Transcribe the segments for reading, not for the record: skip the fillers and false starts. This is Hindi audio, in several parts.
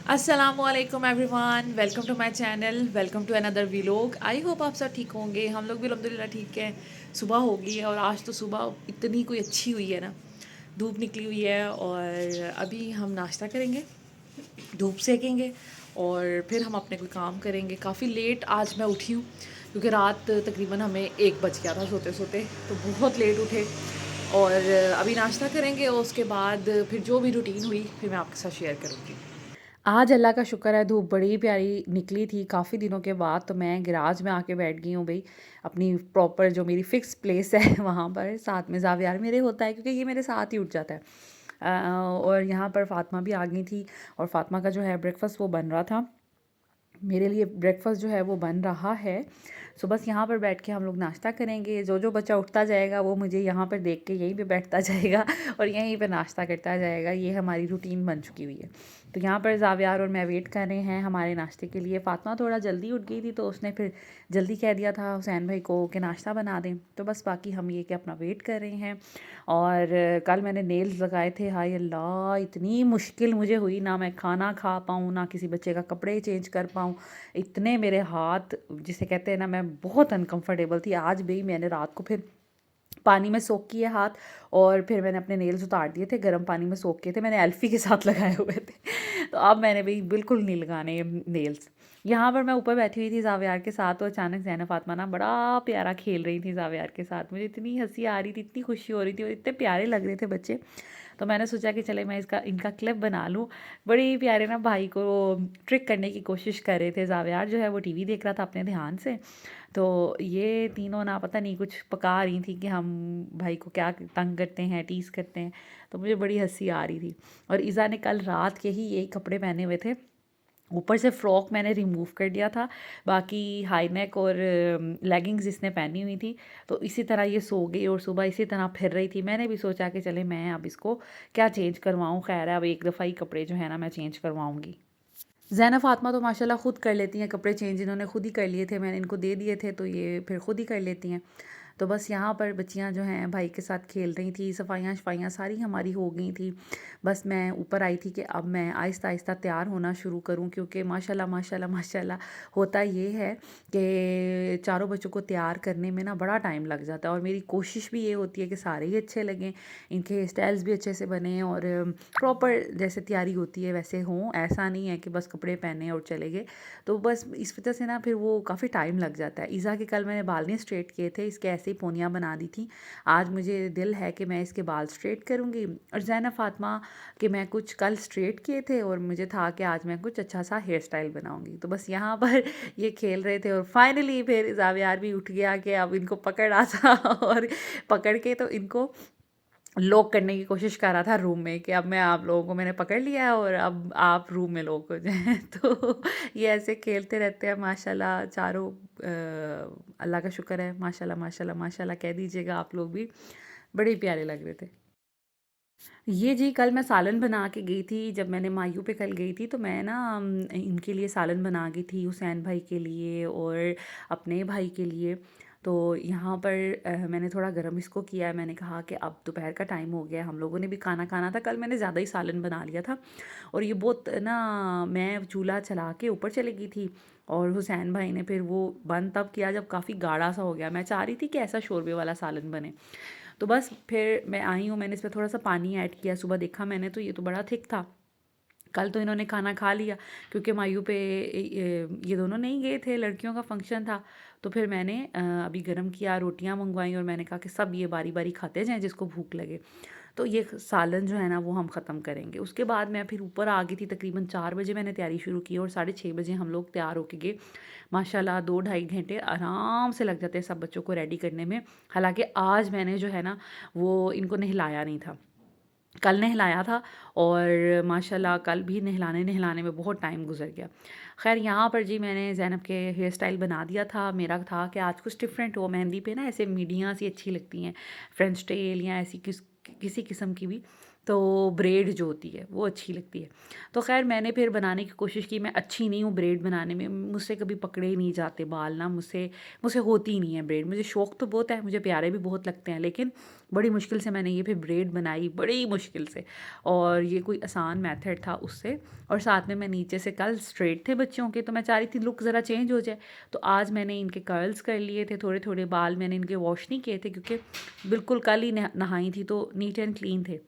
अस्सलामुअलैकुम everyone, welcome to my channel, welcome to another vlog. I hope आप सब ठीक होंगे। हम लोग भी अल्हम्दुलिल्लाह ठीक है। सुबह हो गई है और आज तो सुबह इतनी कोई अच्छी हुई है ना, धूप निकली हुई है। और अभी हम नाश्ता करेंगे, धूप सेकेंगे और फिर हम अपने कोई काम करेंगे। काफ़ी लेट आज मैं उठी हूँ क्योंकि रात तकरीबन हमें 1 बज गया था सोते सोते, तो बहुत लेट उठे। और अभी नाश्ता करेंगे और उसके बाद फिर जो भी रूटीन हुई फिर मैं आपके साथ शेयर करूँगी। आज अल्लाह का शुक्र है, धूप बड़ी प्यारी निकली थी काफ़ी दिनों के बाद। तो मैं गैराज में आके बैठ गई हूँ भाई, अपनी प्रॉपर जो मेरी फ़िक्स प्लेस है वहाँ पर। साथ में ज़ावियार मेरे होता है क्योंकि ये मेरे साथ ही उठ जाता है। और यहाँ पर फ़ातिमा भी आ गई थी और फ़ातिमा का जो है ब्रेकफ़ास्ट वो बन रहा था। मेरे लिए ब्रेकफ़ास्ट जो है वो बन रहा है। सो बस यहाँ पर बैठ के हम लोग नाश्ता करेंगे। जो बच्चा उठता जाएगा वो मुझे यहाँ पर देख के यहीं पे बैठता जाएगा और यहीं पे नाश्ता करता जाएगा। ये हमारी रूटीन बन चुकी हुई है। तो यहाँ पर ज़ावियार और मैं वेट कर रहे हैं हमारे नाश्ते के लिए। फ़ातिमा थोड़ा जल्दी उठ गई थी तो उसने फिर जल्दी कह दिया था हुसैन भाई को कि नाश्ता बना दें। तो बस बाकी हम ये कि अपना वेट कर रहे हैं। और कल मैंने नेल्स लगाए थे, हाय अल्लाह इतनी मुश्किल मुझे हुई, ना मैं खाना खा पाऊँ ना किसी बच्चे का कपड़े चेंज कर पाऊँ। इतने मेरे हाथ, जिसे कहते हैं ना, मैं बहुत अनकंफर्टेबल थी। आज भी मैंने रात को फिर पानी में सोख किए हाथ और फिर मैंने अपने नेल्स उतार दिए थे, गर्म पानी में सोख किए थे, मैंने एल्फ़ी के साथ लगाए हुए थे। तो अब मैंने भी बिल्कुल नहीं लगाने नेल्स। यहाँ पर मैं ऊपर बैठी हुई थी ज़ावियार के साथ तो अचानक ज़ैनब फ़ातिमा ना बड़ा प्यारा खेल रही थी ज़ावियार के साथ। मुझे इतनी हंसी आ रही थी, इतनी खुशी हो रही थी और इतने प्यारे लग रहे थे बच्चे। तो मैंने सोचा कि चले मैं इसका इनका क्लिप बना लूँ। बड़े ही प्यारे ना भाई को ट्रिक करने की कोशिश कर रहे थे। ज़ावियार जो है वो टीवी देख रहा था अपने ध्यान से, तो ये तीनों ना पता नहीं कुछ पका रही थी कि हम भाई को क्या तंग करते हैं, टीज़ करते हैं। तो मुझे बड़ी हंसी आ रही थी। और इज़ा ने कल रात के ही यही कपड़े पहने हुए थे। ऊपर से फ़्रॉक मैंने रिमूव कर दिया था, बाकी हाई नेक और लेगिंग्स इसने पहनी हुई थी। तो इसी तरह ये सो गई और सुबह इसी तरह फिर रही थी। मैंने भी सोचा कि चले मैं अब इसको क्या चेंज करवाऊँ। खैर है, अब एक दफ़ा ही कपड़े जो है ना मैं चेंज करवाऊँगी। ज़ैनब फ़ातिमा तो माशाल्लाह ख़ुद कर लेती हैं कपड़े चेंज। इन्होंने खुद ही कर लिए थे, मैंने इनको दे दिए थे तो ये फिर खुद ही कर लेती हैं। तो बस यहाँ पर बच्चियाँ जो हैं भाई के साथ खेल रही थी। सफाइयाँ सारी हमारी हो गई थी। बस मैं ऊपर आई थी कि अब मैं आहिस्ता आहिस्ता तैयार होना शुरू करूँ क्योंकि माशाल्लाह माशाल्लाह माशाल्लाह होता ये है कि चारों बच्चों को तैयार करने में ना बड़ा टाइम लग जाता है। और मेरी कोशिश भी ये होती है कि सारे ही अच्छे लगें, इनके हेयर स्टाइल्स भी अच्छे से बने और प्रॉपर जैसे तैयारी होती है वैसे हों। ऐसा नहीं है कि बस कपड़े पहने और चले गए। तो बस इस वजह से ना फिर वो काफ़ी टाइम लग जाता है। ईज़ा के कल मैंने बाल नहीं स्ट्रेट किए थे, इसके ऐसे ही पोनियाँ बना दी थी। आज मुझे दिल है कि मैं इसके बाल स्ट्रेट करूँगी। और ज़ैनब फ़ातिमा के मैं कुछ कल स्ट्रेट किए थे और मुझे था कि आज मैं कुछ अच्छा सा हेयर स्टाइल बनाऊँगी। तो बस यहाँ पर ये खेल रहे थे और फाइनली फिर ज़ावियार भी उठ गया कि अब इनको पकड़ आता और पकड़ के तो इनको लॉक करने की कोशिश कर रहा था रूम में कि अब मैं आप लोगों को मैंने पकड़ लिया है और अब आप रूम में लॉक हो जाएँ। तो ये ऐसे खेलते रहते हैं माशाल्लाह चारों। अल्लाह का शुक्र है, माशाल्लाह माशाल्लाह माशाल्लाह कह दीजिएगा आप लोग भी। बड़े प्यारे लग रहे थे। ये जी कल मैं सालन बना के गई थी। जब मैंने मायू पे कल गई थी तो मैं ना इनके लिए सालन बना गई थी, हुसैन भाई के लिए और अपने भाई के लिए। तो यहाँ पर मैंने थोड़ा गरम इसको किया है। मैंने कहा कि अब दोपहर का टाइम हो गया, हम लोगों ने भी खाना खाना था। कल मैंने ज़्यादा ही सालन बना लिया था और ये बहुत ना, मैं चूल्हा चला के ऊपर चली गई थी और हुसैन भाई ने फिर वो बंद तब किया जब काफ़ी गाढ़ा सा हो गया। मैं चाह रही थी कि ऐसा शोरबे वाला सालन बने। तो बस फिर मैं आई हूँ, मैंने इसमें थोड़ा-सा पानी ऐड किया। सुबह देखा मैंने तो ये तो बड़ा थिक था। कल तो इन्होंने खाना खा लिया क्योंकि मायू पे ये दोनों नहीं गए थे, लड़कियों का फंक्शन था। तो फिर मैंने अभी गरम किया, रोटियाँ मँगवाई और मैंने कहा कि सब ये बारी-बारी खाते जाएँ जिसको भूख लगे। तो ये सालन जो है ना वो हम ख़त्म करेंगे। उसके बाद मैं फिर ऊपर आ गई थी, तकरीबन 4 बजे मैंने तैयारी शुरू की और साढ़े 6 बजे हम लोग तैयार होके गए। माशाल्लाह 2 ढाई घंटे आराम से लग जाते हैं सब बच्चों को रेडी करने में। हालाँकि आज मैंने जो है ना वो इनको नहलाया नहीं था। कल नहलाया था और माशाल्लाह कल भी नहलाने में बहुत टाइम गुज़र गया। ख़ैर यहाँ पर जी मैंने ज़ैनब के हेयर स्टाइल बना दिया था। मेरा था कि आज कुछ डिफरेंट हो। मेहंदी पे ना ऐसे मिडियाँ सी अच्छी लगती हैं, फ्रेंच टेल या ऐसी किसी किस्म की भी। तो ब्रेड जो होती है वो अच्छी लगती है। तो ख़ैर मैंने फिर बनाने की कोशिश की, मैं अच्छी नहीं हूँ ब्रेड बनाने में, मुझसे कभी पकड़े ही नहीं जाते बाल ना, मुझसे मुझसे होती ही नहीं है ब्रेड। मुझे शौक़ तो बहुत है, मुझे प्यारे भी बहुत लगते हैं, लेकिन बड़ी मुश्किल से मैंने ये फिर ब्रेड बनाई, बड़ी मुश्किल से। और ये कोई आसान मेथड था उससे, और साथ में मैं नीचे से कल स्ट्रेट थे बच्चों के, तो मैं चाह रही थी लुक ज़रा चेंज हो जाए। तो आज मैंने इनके कर्ल्स कर लिए थे, थोड़े-थोड़े बाल मैंने इनके वॉश नहीं किए थे क्योंकि बिल्कुल कल ही नहाई थी, तो नीट एंड क्लीन थे।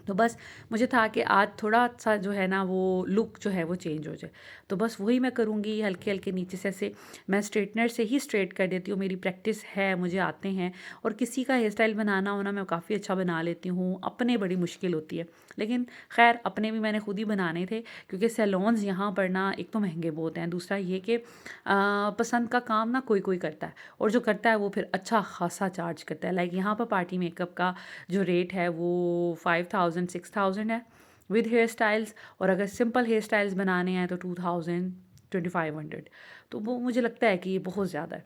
तो बस मुझे था कि आज थोड़ा-सा जो है ना वो लुक जो है वो चेंज हो जाए। तो बस वही मैं करूँगी, हल्के-हल्के नीचे से ऐसे मैं स्ट्रेटनर से ही स्ट्रेट कर देती हूँ, मेरी प्रैक्टिस है, मुझे आते हैं। और किसी का हेयर स्टाइल बनाना हो ना, मैं काफ़ी अच्छा बना लेती हूँ, अपने बड़ी मुश्किल होती है। लेकिन ख़ैर अपने भी मैंने खुद ही बनाने थे क्योंकि सैलून्स यहाँ पर ना एक तो महँगे बहुत हैं, दूसरा ये कि पसंद का काम ना कोई-कोई करता है, और जो करता है वो फिर अच्छा ख़ासा चार्ज करता है। लाइक यहाँ पर पार्टी मेकअप का जो रेट है वो 5000 6000 है विद हेयर स्टाइल्स, और अगर सिंपल हेयर स्टाइल्स बनाने हैं तो 2000 2500। तो वो मुझे लगता है कि ये बहुत ज़्यादा है,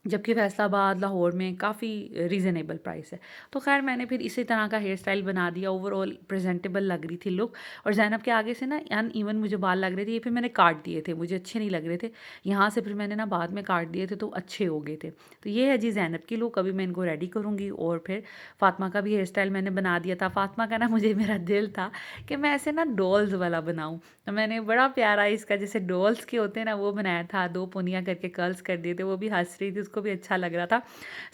जबकि फैसलाबाद लाहौर में काफ़ी रीज़नेबल प्राइस है। तो ख़ैर मैंने फिर इसी तरह का हेयर स्टाइल बना दिया, ओवरऑल प्रेजेंटेबल लग रही थी लुक। और ज़ैनब के आगे से ना अनइवन मुझे बाल लग रहे थे, ये फिर मैंने काट दिए थे, मुझे अच्छे नहीं लग रहे थे। यहाँ से फिर मैंने ना बाद में काट दिए थे तो अच्छे हो गए थे। तो ये है जी ज़ैनब की लुक। अभी मैं इनको रेडी करूँगी, और फिर फ़ातिमा का भी हेयर स्टाइल मैंने बना दिया था। फ़ातिमा का ना मुझे मेरा दिल था कि मैं ऐसे ना डॉल्स वाला बनाऊँ, तो मैंने बड़ा प्यारा इसका जैसे डॉल्स के होते हैं ना वो बनाया था, 2 पोनियाँ करके कर्ल्स कर दिए थे, वो भी हँस रही थी, उसको भी अच्छा लग रहा था।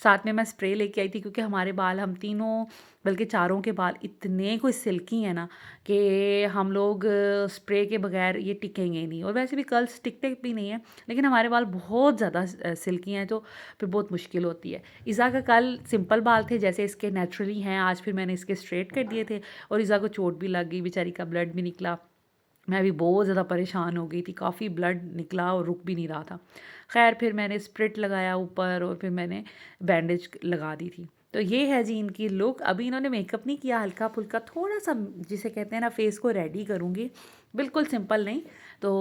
साथ में मैं स्प्रे लेके आई थी क्योंकि हमारे बाल, हम तीनों बल्कि चारों के बाल इतने कोई सिल्की हैं ना कि हम लोग स्प्रे के बगैर ये टिकेंगे ही नहीं, और वैसे भी कर्ल्स टिकते भी नहीं है, लेकिन हमारे बाल बहुत ज़्यादा सिल्की हैं, तो फिर बहुत मुश्किल होती है। इज़ा का कल सिंपल बाल थे जैसे इसके नेचुरली हैं, आज फिर मैंने इसके स्ट्रेट कर दिए थे, और इज़ा को चोट भी लग गई, बेचारी का ब्लड भी निकला। मैं भी बहुत ज़्यादा परेशान हो गई थी, काफ़ी ब्लड निकला और रुक भी नहीं रहा था। ख़ैर फिर मैंने स्प्रिट लगाया ऊपर, और फिर मैंने बैंडेज लगा दी थी। तो ये है जी इनकी लुक। अभी इन्होंने मेकअप नहीं किया, हल्का-फुल्का थोड़ा-सा जिसे कहते हैं ना फेस को रेडी करूँगी, बिल्कुल सिंपल नहीं। तो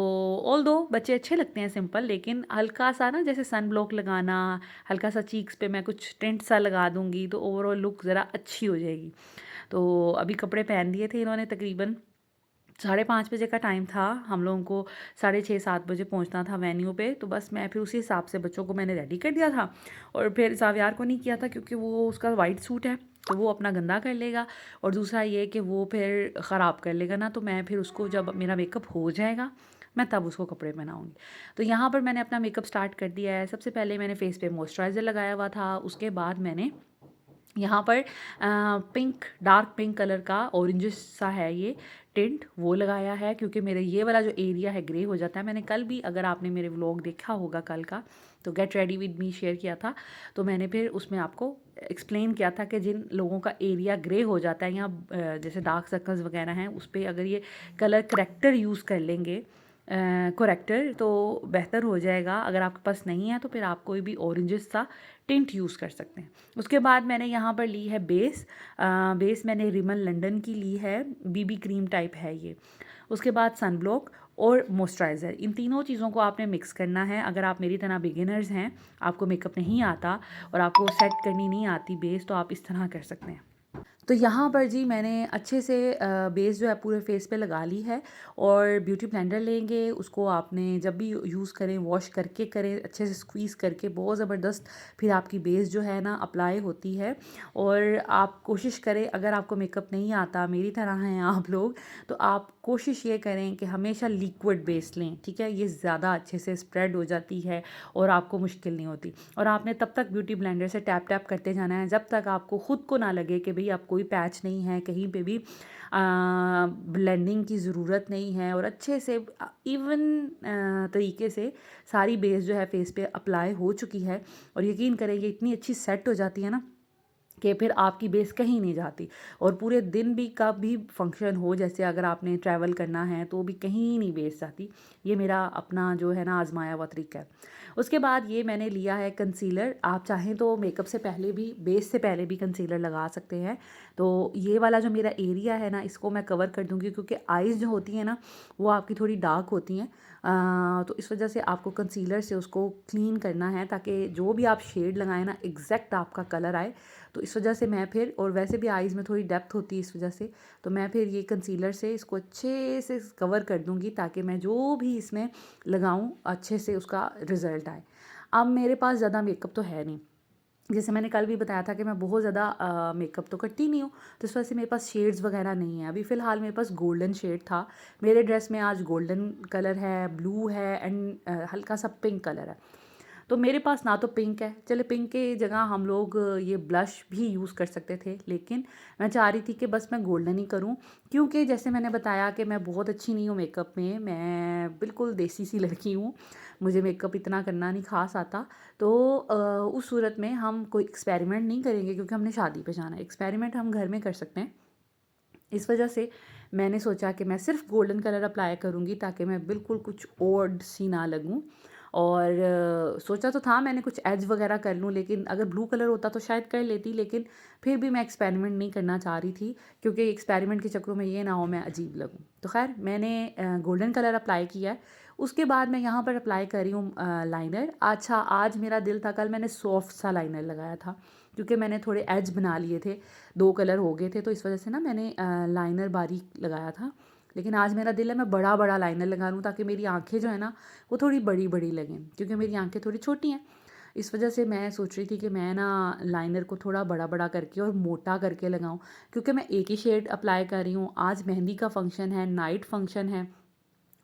ऑल्दो बच्चे अच्छे लगते हैं सिंपल, लेकिन हल्का-सा ना जैसे सन ब्लॉक लगाना, हल्का-सा चीक्स पे मैं कुछ टिंट सा लगा दूँगी तो ओवरऑल लुक ज़रा अच्छी हो जाएगी। तो अभी कपड़े पहन लिए थे इन्होंने, तकरीबन 5:30 बजे का टाइम था, हम लोगों को 6:30-7 बजे पहुंचना था वेन्यू पे। तो बस मैं फिर उसी हिसाब से बच्चों को मैंने रेडी कर दिया था, और फिर जावियार को नहीं किया था क्योंकि वो उसका वाइट सूट है तो वो अपना गंदा कर लेगा, और दूसरा ये कि वो फिर ख़राब कर लेगा ना, तो मैं फिर उसको जब मेरा मेकअप हो जाएगा मैं तब उसको कपड़े पहनाऊँगी। तो यहाँ पर मैंने अपना मेकअप स्टार्ट कर दिया है। सबसे पहले मैंने फेस पे मॉइस्चराइज़र लगाया हुआ था, उसके बाद मैंने यहाँ पर पिंक, डार्क पिंक कलर का ऑरेंजिश सा है ये टिंट, वो लगाया है क्योंकि मेरे ये वाला जो एरिया है ग्रे हो जाता है। मैंने कल भी, अगर आपने मेरे व्लॉग देखा होगा कल का, तो get ready with me share किया था, तो मैंने फिर उसमें आपको एक्सप्लेन किया था कि जिन लोगों का एरिया ग्रे हो जाता है या जैसे डार्क सर्कल्स वगैरह हैं, उस पर अगर ये कलर करेक्टर यूज़ कर लेंगे, करेक्टर, तो बेहतर हो जाएगा। अगर आपके पास नहीं है तो फिर आप कोई भी ऑरेंजिश सा टिंट यूज़ कर सकते हैं। उसके बाद मैंने यहाँ पर ली है बेस। बेस मैंने रिमन लंदन की ली है, बीबी क्रीम टाइप है ये। उसके बाद सन ब्लॉक और मॉइस्चराइज़र, इन तीनों चीज़ों को आपने मिक्स करना है। अगर आप मेरी तरह बिगिनर्स हैं, आपको मेकअप नहीं आता और आपको सेट करनी नहीं आती बेस, तो आप इस तरह कर सकते हैं। तो यहाँ पर जी मैंने अच्छे से बेस जो है पूरे फेस पे लगा ली है, और ब्यूटी ब्लेंडर लेंगे, उसको आपने जब भी यूज़ करें वॉश करके करें, अच्छे से स्क्वीज़ करके, बहुत ज़बरदस्त फिर आपकी बेस जो है ना अप्लाई होती है। और आप कोशिश करें, अगर आपको मेकअप नहीं आता, मेरी तरह हैं आप लोग, तो आप कोशिश ये करें कि हमेशा लिक्विड बेस लें, ठीक है? ये ज़्यादा अच्छे से स्प्रेड हो जाती है और आपको मुश्किल नहीं होती। और आपने तब तक ब्यूटी ब्लेंडर से टैप टैप करते जाना है जब तक आपको ख़ुद को ना लगे कि भाई आप कोई पैच नहीं है, कहीं पे भी ब्लेंडिंग की ज़रूरत नहीं है, और अच्छे से इवन तरीके से सारी बेस जो है फेस पे अप्लाई हो चुकी है। और यकीन करें ये इतनी अच्छी सेट हो जाती है ना कि फिर आपकी बेस कहीं नहीं जाती, और पूरे दिन भी का भी फंक्शन हो, जैसे अगर आपने ट्रैवल करना है तो भी कहीं नहीं बेस जाती। ये मेरा अपना जो है ना आजमाया हुआ तरीका है। उसके बाद ये मैंने लिया है कंसीलर। आप चाहें तो मेकअप से पहले भी, बेस से पहले भी कंसीलर लगा सकते हैं। तो ये वाला जो मेरा एरिया है ना, इसको मैं कवर कर दूँगी क्योंकि आइज़ जो होती हैं ना वो आपकी थोड़ी डार्क होती हैं, तो इस वजह से आपको कंसीलर से उसको क्लीन करना है ताकि जो भी आप शेड लगाएं ना एग्जैक्ट आपका कलर आए। तो इस वजह से मैं फिर, और वैसे भी आईज़ में थोड़ी डेप्थ होती है इस वजह से, तो मैं फिर ये कंसीलर से इसको अच्छे से कवर कर दूँगी ताकि मैं जो भी इसमें लगाऊँ अच्छे से उसका रिज़ल्ट आए। अब मेरे पास ज़्यादा मेकअप तो है नहीं, जैसे मैंने कल भी बताया था कि मैं बहुत ज़्यादा मेकअप तो करती नहीं हूँ, तो इस वजह से मेरे पास शेड्स वगैरह नहीं है। अभी फ़िलहाल मेरे पास गोल्डन शेड था, मेरे ड्रेस में आज गोल्डन कलर है, ब्लू है एंड हल्का सा पिंक कलर है। तो मेरे पास ना तो पिंक है, चले पिंक के जगह हम लोग ये ब्लश भी यूज़ कर सकते थे, लेकिन मैं चाह रही थी कि बस मैं गोल्डन ही करूं, क्योंकि जैसे मैंने बताया कि मैं बहुत अच्छी नहीं हूँ मेकअप में, मैं बिल्कुल देसी सी लड़की हूँ, मुझे मेकअप इतना करना नहीं खास आता। तो उस सूरत में हम कोई एक्सपेरिमेंट नहीं करेंगे, क्योंकि हमने शादी पे जाना है, एक्सपेरिमेंट हम घर में कर सकते हैं। इस वजह से मैंने सोचा कि मैं सिर्फ गोल्डन कलर अप्लाई करूँगी ताकि मैं बिल्कुल कुछ ओड सी ना लगूँ। और सोचा तो था मैंने कुछ एज वगैरह कर लूँ, लेकिन अगर ब्लू कलर होता तो शायद कर लेती, लेकिन फिर भी मैं एक्सपेरिमेंट नहीं करना चाह रही थी, क्योंकि एक्सपेरिमेंट के चक्करों में ये ना हो मैं अजीब लगूँ। तो खैर मैंने गोल्डन कलर अप्लाई किया है। उसके बाद मैं यहाँ पर अप्लाई कर रही हूँ लाइनर। अच्छा, आज मेरा दिल था, कल मैंने सॉफ्ट सा लाइनर लगाया था, क्योंकि मैंने थोड़े एज बना लिए थे, 2 कलर हो गए थे, तो इस वजह से ना मैंने लाइनर बारीक लगाया था। लेकिन आज मेरा दिल है मैं बड़ा बड़ा लाइनर लगा लूँ, ताकि मेरी आंखें जो है ना वो थोड़ी बड़ी बड़ी लगें, क्योंकि मेरी आंखें थोड़ी छोटी हैं। इस वजह से मैं सोच रही थी कि मैं ना लाइनर को थोड़ा बड़ा बड़ा करके और मोटा करके लगाऊं, क्योंकि मैं एक ही शेड अप्लाई कर रही हूँ। आज मेहंदी का फंक्शन है, नाइट फंक्शन है,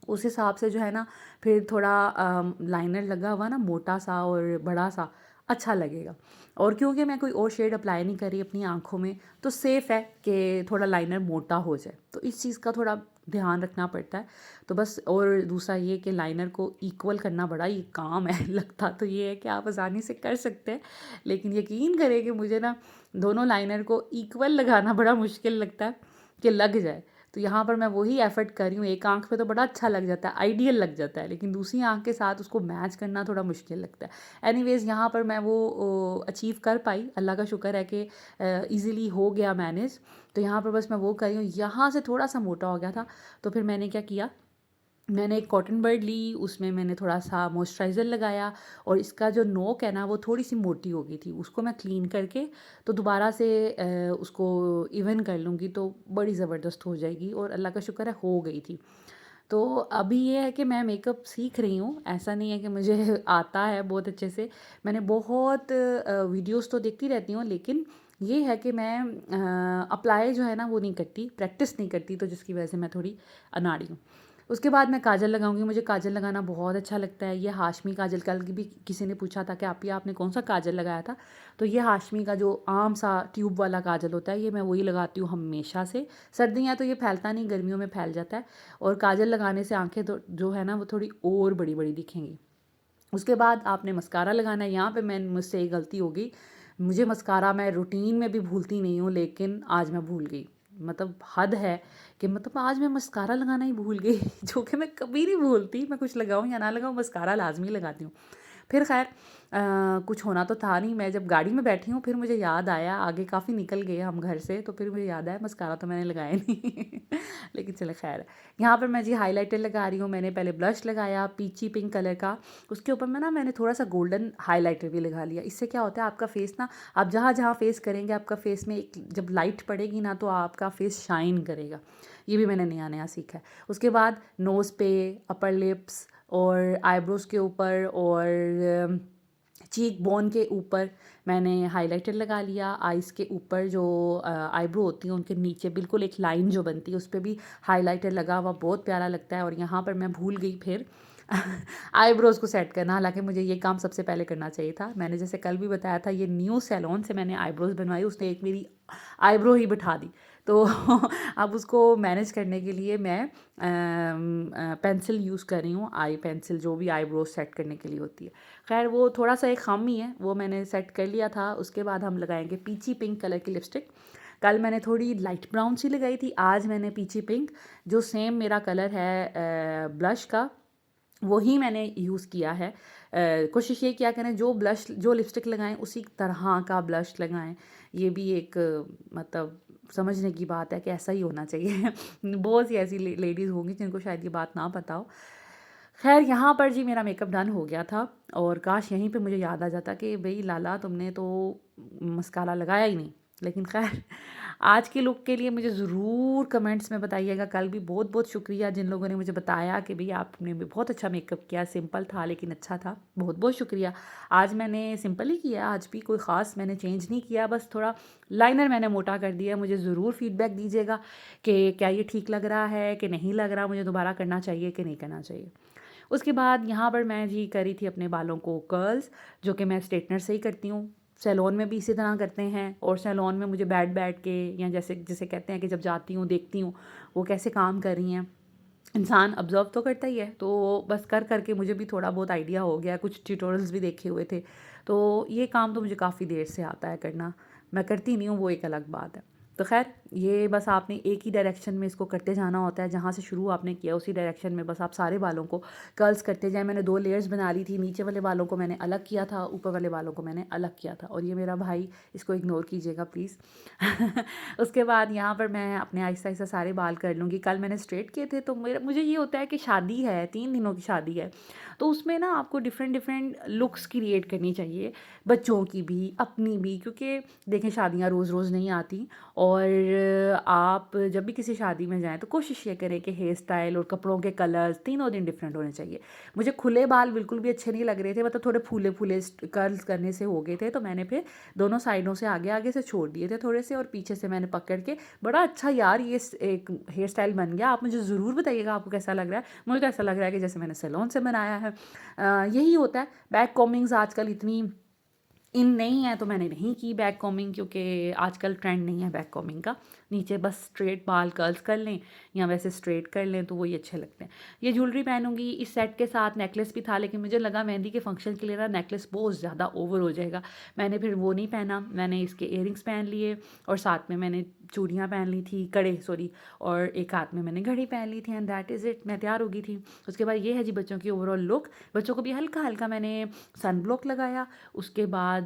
उस हिसाब से जो है ना फिर थोड़ा लाइनर लगा हुआ ना मोटा सा और बड़ा सा अच्छा लगेगा। और क्योंकि मैं कोई और शेड अप्लाई नहीं करी अपनी आँखों में, तो सेफ़ है कि थोड़ा लाइनर मोटा हो जाए, तो इस चीज़ का थोड़ा ध्यान रखना पड़ता है। तो बस, और दूसरा ये कि लाइनर को इक्वल करना बड़ा ये काम है लगता तो ये है कि आप आसानी से कर सकते हैं, लेकिन यकीन करें कि मुझे ना दोनों लाइनर को इक्वल लगाना बड़ा मुश्किल लगता है कि लग जाए। तो यहाँ पर मैं वही एफ़र्ट कर रही हूँ। एक आँख पे तो बड़ा अच्छा लग जाता है, आइडियल लग जाता है, लेकिन दूसरी आँख के साथ उसको मैच करना थोड़ा मुश्किल लगता है। एनीवेज़ यहाँ पर मैं वो अचीव कर पाई, अल्लाह का शुक्र है कि ईज़िली हो गया मैनेज। तो यहाँ पर बस मैं वो कर रही हूँ, यहाँ से थोड़ा-सा मोटा हो गया था, तो फिर मैंने क्या किया, मैंने एक कॉटन बड ली, उसमें मैंने थोड़ा-सा मॉइस्चराइज़र लगाया, और इसका जो नोक है ना वो थोड़ी-सी मोटी हो गई थी, उसको मैं क्लीन करके तो दोबारा से उसको इवन कर लूँगी, तो बड़ी ज़बरदस्त हो जाएगी, और अल्लाह का शुक्र है हो गई थी। तो अभी ये है कि मैं मेकअप सीख रही हूँ, ऐसा नहीं है कि मुझे आता है बहुत अच्छे से। मैंने बहुत वीडियोज़ तो देखती रहती हूँ, लेकिन ये है कि मैं अप्लाई जो है ना वो नहीं करती, प्रैक्टिस नहीं करती, तो जिसकी वजह से मैं थोड़ी अनाड़ी हूँ। उसके बाद मैं काजल लगाऊंगी, मुझे काजल लगाना बहुत अच्छा लगता है। ये हाशमी काजल, कल की भी किसी ने पूछा था कि आप, ये आपने कौन सा काजल लगाया था, तो ये हाशमी का जो आम सा ट्यूब वाला काजल होता है, ये मैं वही लगाती हूँ हमेशा से। सर्दियाँ तो ये फैलता नहीं, गर्मियों में फैल जाता है, और काजल लगाने से आंखें तो जो है ना वो थोड़ी और बड़ी बड़ी दिखेंगी। उसके बाद आपने मस्कारा लगाना है। यहाँ पे मैं, मुझसे एक गलती हो गई, मुझे मस्कारा मैं रूटीन में भी भूलती नहीं हूँ, लेकिन आज मैं भूल गई। मतलब हद है कि मतलब आज मैं मस्कारा लगाना ही भूल गई जो कि मैं कभी नहीं भूलती, मैं कुछ लगाऊँ या ना लगाऊँ मस्कारा लाजमी लगाती हूँ। फिर खैर कुछ होना तो था नहीं, मैं जब गाड़ी में बैठी हूँ फिर मुझे याद आया, आगे काफ़ी निकल गए हम घर से, तो फिर मुझे याद आया मस्कारा तो मैंने लगाया नहीं लेकिन चले खैर। यहाँ पर मैं जी हाइलाइटर लगा रही हूँ। मैंने पहले ब्लश लगाया पीची पिंक कलर का, उसके ऊपर में ना मैंने थोड़ा सा गोल्डन हाइलाइटर भी लगा लिया। इससे क्या होता है, आपका फेस ना, आप जहाँ जहाँ फेस करेंगे आपका फेस में एक जब लाइट पड़ेगी ना तो आपका फेस शाइन करेगा। ये भी मैंने नया नया सीखा है। उसके बाद नोज़ पे, अपर लिप्स और आईब्रोज़ के ऊपर और चीक बोन के ऊपर मैंने हाइलाइटर लगा लिया। आइज़ के ऊपर जो आईब्रो होती हैं उनके नीचे बिल्कुल एक लाइन जो बनती है उस पर भी हाइलाइटर लगा हुआ बहुत प्यारा लगता है। और यहाँ पर मैं भूल गई फिर आईब्रोज़ को सेट करना, हालांकि मुझे ये काम सबसे पहले करना चाहिए था। मैंने जैसे कल भी बताया था, ये न्यू सैलून से मैंने आईब्रोज़ बनवाई, उसने एक मेरी आईब्रो ही बिठा दी। तो अब उसको मैनेज करने के लिए मैं पेंसिल यूज़ कर रही हूँ, आई पेंसिल, जो भी आईब्रो सेट करने के लिए होती है। खैर वो थोड़ा सा एक खम ही है, वो मैंने सेट कर लिया था। उसके बाद हम लगाएंगे पीची पिंक कलर की लिपस्टिक। कल मैंने थोड़ी लाइट ब्राउन सी लगाई थी, आज मैंने पीची पिंक, जो सेम मेरा कलर है ब्लश का, वही मैंने यूज़ किया है। कोशिश ये किया करें जो ब्लश जो लिपस्टिक लगाएं उसी तरह का ब्लश लगाएं। ये भी एक मतलब समझने की बात है कि ऐसा ही होना चाहिए बहुत सी ऐसी लेडीज़ होंगी जिनको शायद ये बात ना पता हो। खैर यहाँ पर जी मेरा मेकअप डन हो गया था, और काश यहीं पे मुझे याद आ जाता कि भई लाला तुमने तो मस्कारा लगाया ही नहीं। लेकिन खैर आज के लुक के लिए मुझे ज़रूर कमेंट्स में बताइएगा। कल भी बहुत-बहुत शुक्रिया जिन लोगों ने मुझे बताया कि भई आपने भी बहुत अच्छा मेकअप किया, सिंपल था लेकिन अच्छा था। बहुत-बहुत शुक्रिया। आज मैंने सिंपल ही किया, आज भी कोई ख़ास मैंने चेंज नहीं किया, बस थोड़ा लाइनर मैंने मोटा कर दिया। मुझे ज़रूर फीडबैक दीजिएगा कि क्या ये ठीक लग रहा है कि नहीं लग रहा, मुझे दोबारा करना चाहिए कि नहीं करना चाहिए। उसके बाद यहाँ पर मैं जी करी थी अपने बालों को कर्ल्स, जो कि मैं स्ट्रेटनर से ही करती हूँ। सैलून में भी इसी तरह करते हैं, और सैलून में मुझे बैठ बैठ के, या जैसे जिसे कहते हैं कि जब जाती हूँ देखती हूँ वो कैसे काम कर रही हैं, इंसान ऑब्ज़र्व तो करता ही है। तो बस कर कर के मुझे भी थोड़ा बहुत आइडिया हो गया, कुछ ट्यूटोरियल्स भी देखे हुए थे। तो ये काम तो मुझे काफ़ी देर से आता है करना, मैं करती नहीं हूँ वो एक अलग बात है। तो ख़ैर ये बस आपने एक ही डायरेक्शन में इसको करते जाना होता है, जहाँ से शुरू आपने किया उसी डायरेक्शन में बस आप सारे बालों को कर्ल्स करते जाएँ। मैंने 2 लेयर्स बना ली थी, नीचे वाले बालों को मैंने अलग किया था, ऊपर वाले बालों को मैंने अलग किया था। और ये मेरा भाई, इसको इग्नोर कीजिएगा प्लीज़। उसके बाद यहाँ पर मैं अपने आहिस्ता-आहिस्ता सारे बाल कर लूँगी। कल मैंने स्ट्रेट किए थे, तो मेरा मुझे ये होता है कि शादी है, 3 दिनों की शादी है, तो उसमें ना आपको डिफ़रेंट लुक्स क्रिएट करनी चाहिए, बच्चों की भी, अपनी भी, क्योंकि देखें शादियाँ रोज़-रोज़ नहीं आती। और आप जब भी किसी शादी में जाएँ तो कोशिश ये करें कि हेयर स्टाइल और कपड़ों के कलर्स तीनों दिन डिफरेंट होने चाहिए। मुझे खुले बाल बिल्कुल भी अच्छे नहीं लग रहे थे, मतलब थोड़े फूले-फूले कर्ल्स करने से हो गए थे, तो मैंने फिर दोनों साइडों से आगे-आगे से छोड़ दिए थे थोड़े से, और पीछे से मैंने पकड़ के, बड़ा अच्छा यार ये एक हेयर स्टाइल बन गया। आप मुझे ज़रूर बताइएगा आपको कैसा लग रहा है। मुझे तो ऐसा लग रहा है कि जैसे मैंने सैलून से बनाया है। यही होता है। बैक कॉम्बिंग्स आजकल इतनी इन नहीं है तो मैंने नहीं की बैक कॉम्बिंग, क्योंकि आजकल ट्रेंड नहीं है बैक कॉम्बिंग का। नीचे बस स्ट्रेट बाल कर्ल्स कर लें या वैसे स्ट्रेट कर लें तो वही अच्छे लगते हैं। ये ज्वेलरी पहनूंगी, इस सेट के साथ नेकलेस भी था, लेकिन मुझे लगा मेहंदी के फंक्शन के लिए ना नेकलेस बहुत ज़्यादा ओवर हो जाएगा, मैंने फिर वो नहीं पहना। मैंने इसके इयरिंग्स पहन लिए, और साथ में मैंने चूड़ियाँ पहन ली थी, कड़े सॉरी, और एक हाथ में मैंने घड़ी पहन ली थी, एंड दैट इज़ इट, मैं तैयार हो गई थी। उसके बाद ये है जी बच्चों की ओवरऑल लुक। बच्चों को भी हल्का हल्का मैंने सन ब्लॉक लगाया, उसके बाद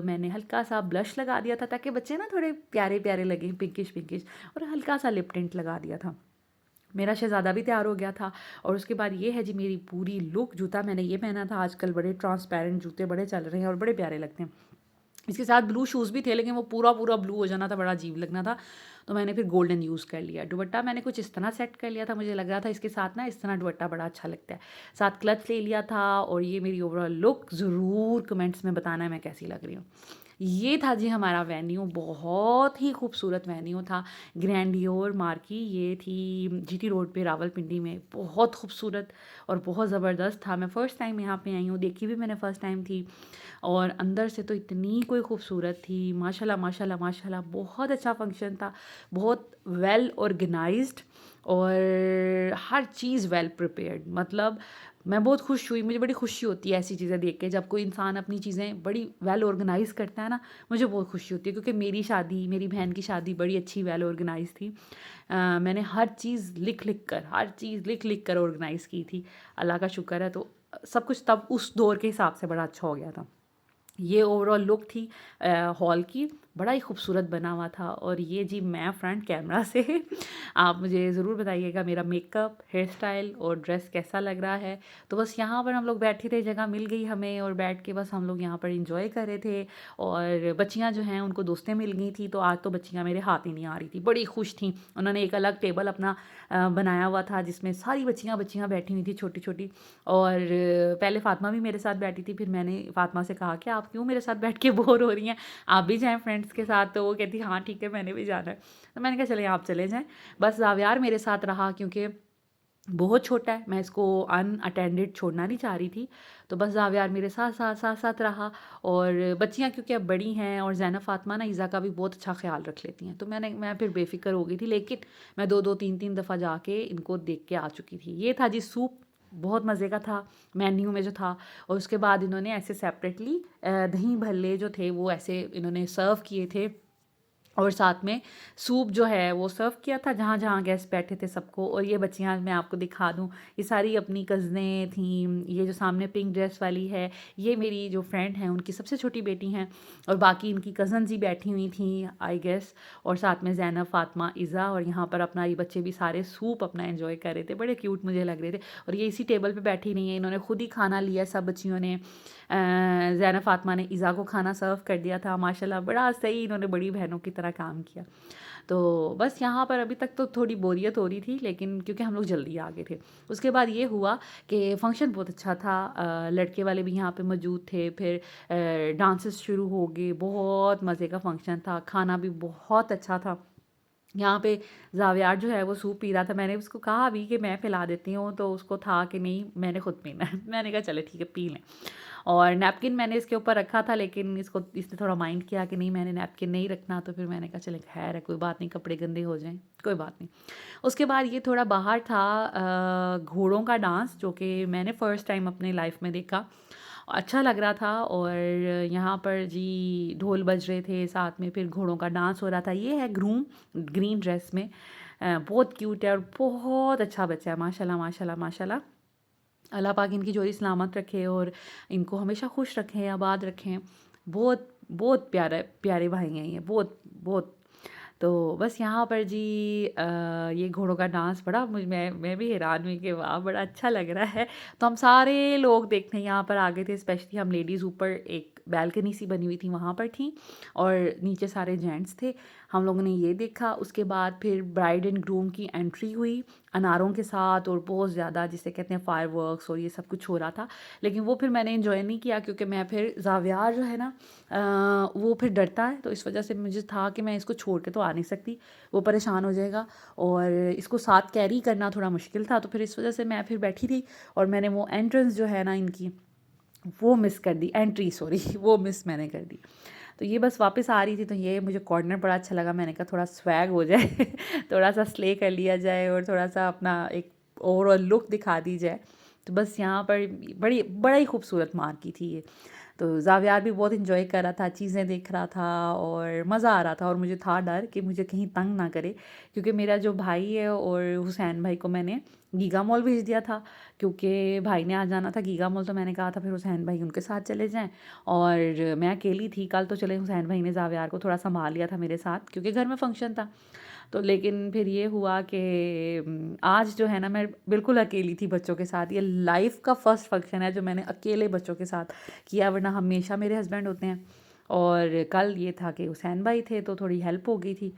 मैंने हल्का सा ब्लश लगा दिया था ताकि बच्चे ना थोड़े प्यारे प्यारे लगें, पिंकिश पिंकिश, और हल्का सा लिप टिंट लगा दिया था। मेरा शहज़ादा भी तैयार हो गया था। और उसके बाद ये है जी मेरी पूरी लुक। जूता मैंने ये पहना था, आजकल बड़े ट्रांसपेरेंट जूते बड़े चल रहे हैं और बड़े प्यारे लगते हैं। इसके साथ ब्लू शूज़ भी थे, लेकिन वो पूरा पूरा ब्लू हो जाना था, बड़ा अजीब लगना था, तो मैंने फिर गोल्डन यूज़ कर लिया। दुपट्टा मैंने कुछ इस तरह सेट कर लिया था, मुझे लग रहा था इसके साथ ना इस तरह दुपट्टा बड़ा अच्छा लगता है। साथ क्लच ले लिया था। और ये मेरी ओवरऑल लुक, ज़रूर कमेंट्स में बताना है मैं कैसी लग रही हूँ। ये था जी हमारा वेन्यू, बहुत ही खूबसूरत वेन्यू था, ग्रैंडियोर मार्की। ये थी जीटी रोड पे रावलपिंडी में, बहुत खूबसूरत और बहुत ज़बरदस्त था। मैं फ़र्स्ट टाइम यहाँ पे आई हूँ, देखी भी मैंने फ़र्स्ट टाइम थी, और अंदर से तो इतनी कोई खूबसूरत थी, माशाल्लाह माशाल्लाह माशाल्लाह। बहुत अच्छा फंक्शन था, बहुत वेल ऑर्गेनाइज्ड, और हर चीज़ वेल प्रिपेयर्ड। मतलब मैं बहुत खुश हुई, मुझे बड़ी खुशी होती है ऐसी चीज़ें देख के, जब कोई इंसान अपनी चीज़ें बड़ी वेल ऑर्गेनाइज़ करता है ना, मुझे बहुत खुशी होती है, क्योंकि मेरी शादी, मेरी बहन की शादी बड़ी अच्छी वेल ऑर्गेनाइज़ थी। मैंने हर चीज़ लिख लिख कर, हर चीज़ लिख लिख कर ऑर्गेनाइज़ की थी, अल्लाह का शुक्र है। तो सब कुछ तब उस दौर के हिसाब से बड़ा अच्छा हो गया था। ये ओवरऑल लुक थी हॉल की, बड़ा ही खूबसूरत बना हुआ था। और ये जी मैं फ्रंट कैमरा से आप मुझे ज़रूर बताइएगा मेरा मेकअप, हेयर स्टाइल और ड्रेस कैसा लग रहा है। तो बस यहाँ पर हम लोग बैठे थे, जगह मिल गई हमें, और बैठ के बस हम लोग यहाँ पर इंजॉय कर रहे थे। और बच्चियाँ जो हैं उनको दोस्तें मिल गई थी, तो आज तो बच्चियाँ मेरे हाथ ही नहीं आ रही थी, बड़ी खुश थी। उन्होंने एक अलग टेबल अपना बनाया हुआ था, जिसमें सारी बच्चियाँ बच्चियाँ बैठी हुई थी छोटी छोटी। और पहले फ़ातिमा भी मेरे साथ बैठी थी, फिर मैंने फ़ातिमा से कहा कि आप क्यों मेरे साथ बैठ के बोर हो रही हैं, आप भी जाएँ फ्रेंड्स के साथ। तो वो कहती हाँ ठीक है, मैंने भी जाना है। तो मैंने कहा चलें आप चले जाएँ। बस ज़ावियार मेरे साथ रहा, क्योंकि बहुत छोटा है, मैं इसको अनअटेंडेड छोड़ना नहीं चाह रही थी। तो बस ज़ावियार मेरे साथ साथ साथ साथ रहा। और बच्चियाँ क्योंकि अब बड़ी हैं, और ज़ैनब फ़ातिमा ना ईज़ा का भी बहुत अच्छा ख़्याल रख लेती हैं, तो मैं फिर बेफ़िक्र हो गई थी। लेकिन मैं 2-2 3-3 दफ़ा जाके इनको देख के आ चुकी थी। ये था जी सूप, बहुत मज़े का था, मेन्यू में जो था। और उसके बाद इन्होंने ऐसे सेपरेटली दही भल्ले जो थे वो ऐसे इन्होंने सर्व किए थे, और साथ में सूप जो है वो सर्व किया था जहाँ जहाँ गेस्ट बैठे थे सबको। और ये बच्चियाँ मैं आपको दिखा दूँ, ये सारी अपनी कज़नें थीं। ये जो सामने पिंक ड्रेस वाली है ये मेरी जो फ्रेंड है उनकी सबसे छोटी बेटी हैं, और बाकी इनकी कज़न्स ही बैठी हुई थी आई गेस। और साथ में ज़ैनब, फ़ातिमा, इज़ा, और यहाँ पर अपना ये बच्चे भी सारे सूप अपना एंजॉय कर रहे थे, बड़े क्यूट मुझे लग रहे थे। और ये इसी टेबल पे बैठी नहीं है, इन्होंने खुद ही खाना लिया सब बच्चियों ने। ज़ैनब फ़ातिमा ने इज़ा को खाना सर्व कर दिया था, माशाल्लाह बड़ा सही इन्होंने बड़ी बहनों की तरह काम किया। तो बस यहाँ पर अभी तक तो थोड़ी बोरियत हो रही थी, लेकिन क्योंकि हम लोग जल्दी आ गए थे। उसके बाद ये हुआ कि फ़ंक्शन बहुत अच्छा था, लड़के वाले भी यहाँ पे मौजूद थे। फिर डांसेस शुरू हो गए, बहुत मज़े का फ़ंक्शन था, खाना भी बहुत अच्छा था। यहाँ पे ज़ावियार जो है वो सूप पी रहा था, मैंने उसको कहा भी कि मैं पिला देती हूँ, तो उसको था कि नहीं मैंने खुद पीना है। मैंने कहा चले ठीक है पी लें। और नैपकिन मैंने इसके ऊपर रखा था, लेकिन इसने थोड़ा माइंड किया कि नहीं मैंने नैपकिन नहीं रखना, तो फिर मैंने कहा चले खैर है कोई बात नहीं, कपड़े गंदे हो जाएं कोई बात नहीं। उसके बाद ये थोड़ा बाहर था, घोड़ों का डांस जो कि मैंने फ़र्स्ट टाइम अपने लाइफ में देखा, अच्छा लग रहा था। और यहाँ पर जी ढोल बज रहे थे, साथ में फिर घोड़ों का डांस हो रहा था। ये है ग्रूम ग्रीन ड्रेस में, बहुत क्यूट है और बहुत अच्छा बच्चा है, माशाल्लाह माशाल्लाह माशाल्लाह। अल्लाह पाक इनकी जोड़ी सलामत रखे और इनको हमेशा खुश रखें, आबाद रखें। बहुत बहुत प्यारे प्यारे भाई हैं ये, बहुत बहुत। तो बस यहाँ पर जी ये घोड़ों का डांस बड़ा मैं भी हैरान हुई कि वाह बड़ा अच्छा लग रहा है। तो हम सारे लोग देखने यहाँ पर आ गए थे, स्पेशली हम लेडीज़ ऊपर एक बैल्कनी सी बनी हुई थी वहाँ पर थी, और नीचे सारे जेंट्स थे। हम लोगों ने ये देखा। उसके बाद फिर ब्राइड एंड ग्रूम की एंट्री हुई अनारों के साथ, और बहुत ज़्यादा जिसे कहते हैं फायरवर्क्स और ये सब कुछ हो रहा था। लेकिन वो फिर मैंने इन्जॉय नहीं किया, क्योंकि मैं फिर ज़ावियार जो है ना वो फिर डरता है, तो इस वजह से मुझे था कि मैं इसको छोड़ के तो आ नहीं सकती, वो परेशान हो जाएगा, और इसको साथ कैरी करना थोड़ा मुश्किल था। तो फिर इस वजह से मैं फिर बैठी थी, और मैंने वो एंट्रेंस जो है ना इनकी वो मिस कर दी, एंट्री सॉरी वो मिस मैंने कर दी। तो ये बस वापस आ रही थी, तो ये मुझे कॉर्नर बड़ा अच्छा लगा। मैंने कहा थोड़ा स्वैग हो जाए थोड़ा सा स्ले कर लिया जाए और थोड़ा सा अपना एक ओवरऑल लुक दिखा दी जाए। तो बस यहाँ पर बड़ा ही खूबसूरत मार्की थी ये। तो ज़ावियार भी बहुत इन्जॉय कर रहा था, चीज़ें देख रहा था और मज़ा आ रहा था। और मुझे था डर कि मुझे कहीं तंग ना करे, क्योंकि मेरा जो भाई है और हुसैन भाई को मैंने गीगा मॉल भेज दिया था, क्योंकि भाई ने आ जाना था गीगा मॉल। तो मैंने कहा था फिर हुसैन भाई उनके साथ चले जाएं, और मैं अकेली थी कल, तो चले हुसैन भाई ने ज़ावियार को थोड़ा संभाल लिया था मेरे साथ, क्योंकि घर में फ़ंक्शन था। तो लेकिन फिर ये हुआ कि आज जो है ना मैं बिल्कुल अकेली थी बच्चों के साथ। ये लाइफ का फ़र्स्ट फंक्शन है जो मैंने अकेले बच्चों के साथ किया, वरना हमेशा मेरे हस्बैंड होते हैं। और कल ये था कि हुसैन भाई थे, तो थोड़ी हेल्प हो गई थी।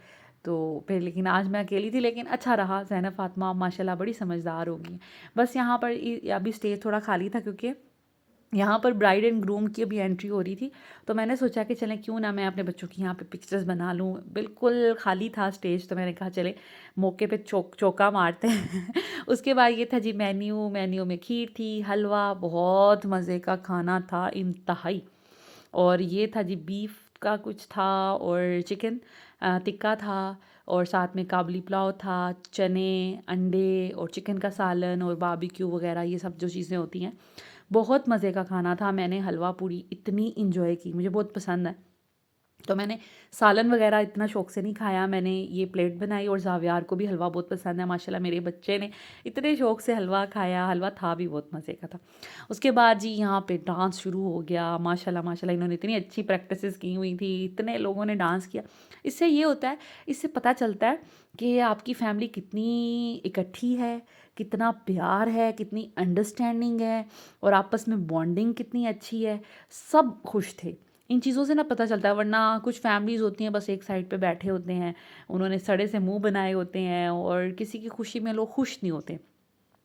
तो फिर लेकिन आज मैं अकेली थी, लेकिन अच्छा रहा। ज़ैनब फ़ातिमा माशाल्लाह बड़ी समझदार हो गई। बस यहाँ पर अभी स्टेज थोड़ा खाली था, क्योंकि यहाँ पर ब्राइड एंड ग्रूम की अभी एंट्री हो रही थी। तो मैंने सोचा कि चलें क्यों ना मैं अपने बच्चों की यहाँ पे पिक्चर्स बना लूँ। बिल्कुल खाली था स्टेज, तो मैंने कहा चले मौके पे चौका मारते हैं उसके बाद ये था जी मेन्यू में खीर थी, हलवा, बहुत मज़े का खाना था इंतहाई। और ये था जी बीफ का कुछ था, और चिकन टिक्का था, और साथ में काबली पुलाव था, चने, अंडे और चिकन का सालन और बारबेक्यू वगैरह, ये सब जो चीज़ें होती हैं। बहुत मज़े का खाना था। मैंने हलवा पूरी इतनी इंजॉय की, मुझे बहुत पसंद है। तो मैंने सालन वगैरह इतना शौक से नहीं खाया, मैंने ये प्लेट बनाई। और ज़ावियार को भी हलवा बहुत पसंद है, माशाल्लाह मेरे बच्चे ने इतने शौक से हलवा खाया, हलवा था भी बहुत मज़े का था। उसके बाद जी यहाँ पे डांस शुरू हो गया, माशाल्लाह माशाल्लाह इन्होंने इतनी अच्छी प्रैक्टिसेस की हुई थी, इतने लोगों ने डांस किया। इससे ये होता है, इससे पता चलता है कि आपकी फैमिली कितनी इकट्ठी है, कितना प्यार है, कितनी अंडरस्टैंडिंग है, और आपस में बॉन्डिंग कितनी अच्छी है। सब खुश थे। इन चीज़ों से ना पता चलता है, वरना कुछ फैमिलीज़ होती हैं बस एक साइड पे बैठे होते हैं, उन्होंने सड़े से मुंह बनाए होते हैं, और किसी की खुशी में लोग खुश नहीं होते।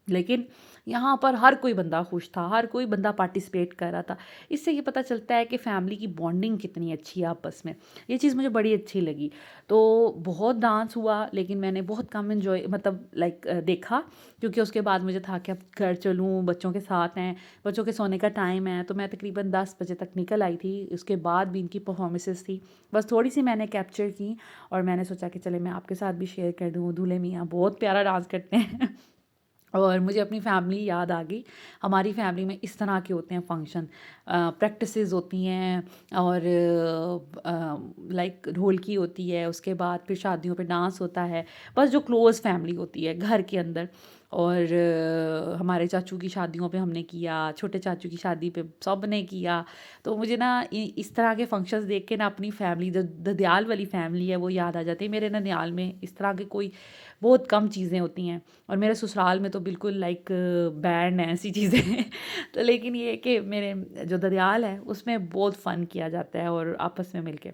लेकिन यहाँ पर हर कोई बंदा खुश था, हर कोई बंदा पार्टिसिपेट कर रहा था। इससे ये पता चलता है कि फैमिली की बॉन्डिंग कितनी अच्छी है आपस में। ये चीज़ मुझे बड़ी अच्छी लगी। तो बहुत डांस हुआ, लेकिन मैंने बहुत कम इन्जॉय मतलब लाइक देखा, क्योंकि उसके बाद मुझे था कि अब घर चलूँ, बच्चों के साथ हैं, बच्चों के सोने का टाइम है। तो मैं तकरीबन 10 बजे तक निकल आई थी। उसके बाद भी इनकी परफॉर्मेंसेस थी, बस थोड़ी सी मैंने कैप्चर की, और मैंने सोचा कि चले मैं आपके साथ भी शेयर कर दूँ। दूल्हे मियाँ बहुत प्यारा डांस करते हैं और मुझे अपनी फैमिली याद आ गई। हमारी फैमिली में इस तरह के होते हैं फंक्शन, प्रैक्टिसेस होती हैं और लाइक ढोलकी होती है, उसके बाद फिर शादियों पे डांस होता है। बस जो क्लोज़ फैमिली होती है घर के अंदर। और हमारे चाचू की शादियों पे हमने किया, छोटे चाचू की शादी पे सब ने किया। तो मुझे ना इस तरह के फंक्शंस देख के ना अपनी फैमिली, जो ददयाल वाली फैमिली है, वो याद आ जाती है। मेरे ननियाल में इस तरह के कोई बहुत कम चीज़ें होती हैं, और मेरे ससुराल में तो बिल्कुल लाइक बैंड हैं ऐसी चीज़ें तो लेकिन ये है कि मेरे जो ददयाल है उसमें बहुत फ़न किया जाता है और आपस में मिलके।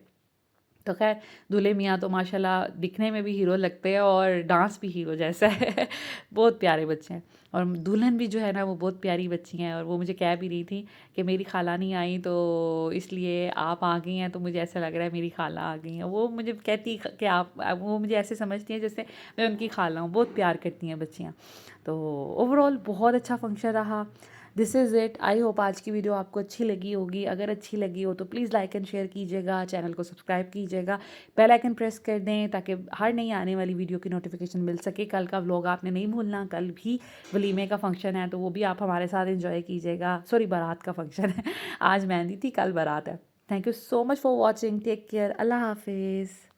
तो ख़ैर, दूल्हे मियाँ तो माशाल्लाह दिखने में भी हीरो लगते हैं और डांस भी हीरो जैसा है बहुत प्यारे बच्चे हैं। और दुल्हन भी जो है ना वो बहुत प्यारी बच्ची हैं, और वो मुझे कह भी रही थी कि मेरी खाला नहीं आई तो इसलिए आप आ गई हैं, तो मुझे ऐसा लग रहा है मेरी खाला आ गई हैं। वो मुझे कहती कि आप, वो मुझे ऐसे समझती हैं जैसे मैं उनकी खाला हूँ। बहुत प्यार करती हैं बच्चियाँ। तो ओवरऑल बहुत अच्छा फंक्शन रहा। This is it. I hope आज की वीडियो आपको अच्छी लगी होगी। अगर अच्छी लगी हो तो प्लीज़ लाइक एंड शेयर कीजिएगा, चैनल को सब्सक्राइब कीजिएगा, बेल आइकन प्रेस कर दें ताकि हर नई आने वाली वीडियो की नोटिफिकेशन मिल सके। कल का व्लॉग आपने नहीं भूलना, कल भी वलीमे का फंक्शन है तो वो भी आप हमारे साथ एंजॉय कीजिएगा। सॉरी, बारात का फंक्शन है आज मेहंदी थी, कल बारात है। Thank you so much for watching. Take care. अल्लाह हाफिज़।